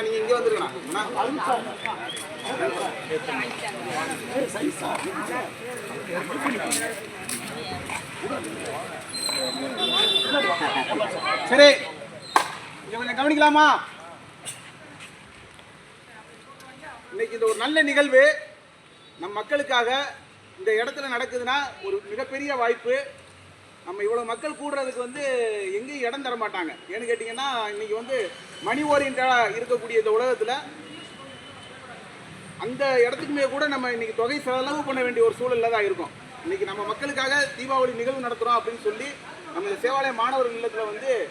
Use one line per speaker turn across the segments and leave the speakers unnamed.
நீங்க இங்க வந்துருக்கா சரி, கொஞ்சம் கவனிக்கலாமா? இன்னைக்கு இந்த ஒரு நல்ல நிகழ்வு நம் மக்களுக்காக இந்த இடத்துல நடக்குதுன்னா ஒரு மிகப்பெரிய வாய்ப்பு. நம்ம இவ்வளோ மக்கள் கூடுறதுக்கு எங்கேயும் இடம் தர மாட்டாங்க. ஏன்னு கேட்டிங்கன்னா, இன்னைக்கு மணி ஓரியன்டாக இருக்கக்கூடிய இந்த உலகத்தில் அந்த இடத்துக்குமே கூட நம்ம இன்னைக்கு தொகை செலவு பண்ண வேண்டிய ஒரு சூழலில் தான் இருக்கும். இன்னைக்கு நம்ம மக்களுக்காக தீபாவளி நிகழ்வு நடத்துகிறோம் அப்படின்னு சொல்லி நம்ம இந்த சேவாலய மாணவர் இல்லத்தில்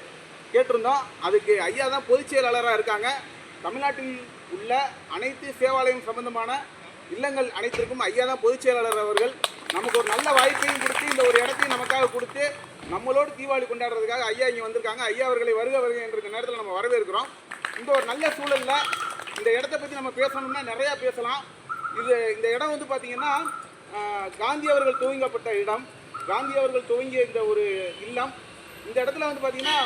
கேட்டிருந்தோம். அதுக்கு ஐயா தான் பொதுச் செயலாளராக இருக்காங்க. தமிழ்நாட்டில் உள்ள அனைத்து சேவாலயம் சம்பந்தமான இல்லங்கள் அனைத்திற்கும் ஐயா தான் பொதுச் செயலாளர் அவர்கள். நமக்கு ஒரு நல்ல வாய்ப்பையும் கொடுத்து இந்த ஒரு இடத்தையும் நமக்காக கொடுத்து நம்மளோடு தீபாவளி கொண்டாடுறதுக்காக ஐயா இங்கே வந்திருக்காங்க. ஐயா அவர்களை வருக என்ற நேரத்தில் நம்ம வரவேற்கிறோம். இந்த ஒரு நல்ல சூழலில் இந்த இடத்த பற்றி நம்ம பேசணும்னா நிறையா பேசலாம். இந்த இடம் பார்த்தீங்கன்னா காந்தி அவர்கள் துவங்கப்பட்ட இடம். காந்தி அவர்கள் துவங்கிய இந்த ஒரு இல்லம். இந்த இடத்துல பார்த்தீங்கன்னா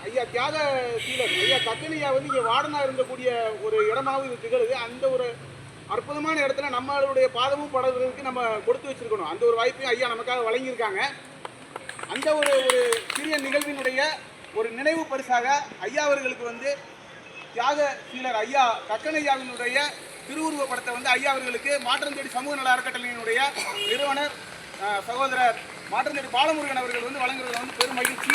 ஐயா தியாகசீலர் ஐயா கக்கனையா இங்கே வார்டனாக இருந்தக்கூடிய ஒரு இடமாகவும் இது திகழுது. அந்த ஒரு அற்புதமான இடத்துல நம்மளுடைய பாதமும் படுறதுக்கு நம்ம கொடுத்து வச்சிருக்கணும். அந்த ஒரு வாய்ப்பையும் ஐயா நமக்காக வழங்கியிருக்காங்க. அந்த ஒரு சிறிய நிகழ்வினுடைய ஒரு நினைவு பரிசாக ஐயா அவர்களுக்கு தியாகசீலர் ஐயா கக்கனையாவினுடைய திருவுருவ படத்தை ஐயா அவர்களுக்கு மாற்றந்தேடி சமூக நல அறக்கட்டளையினுடைய நிறுவனர் சகோதரர் மாற்றந்தேடி பாலமுருகன் அவர்கள் வழங்குறது பெரும் மகிழ்ச்சி.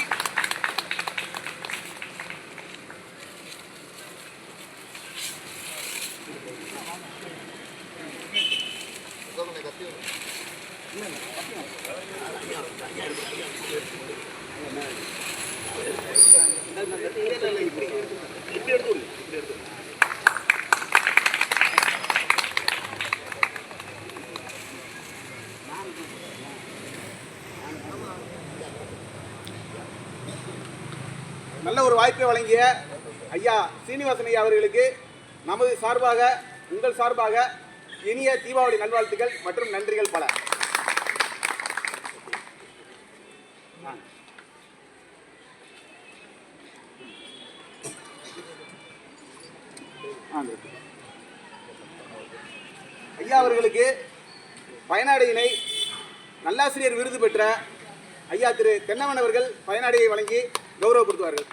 நல்ல ஒரு வாய்ப்பை வழங்கிய ஐயா சீனிவாசன் ஐயா அவர்களுக்கு நமது சார்பாக உங்கள் சார்பாக இனிய தீபாவளி நல்வாழ்த்துக்கள் மற்றும் நன்றிகள் பல. ஐயா அவர்களுக்கு பயனாடையினை நல்லாசிரியர் விருது பெற்ற ஐயா திரு தென்னவன் அவர்கள் பயனாடையை வழங்கி கௌரவப்படுத்துவார்கள்.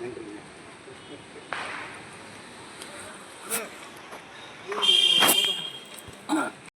நன்றி.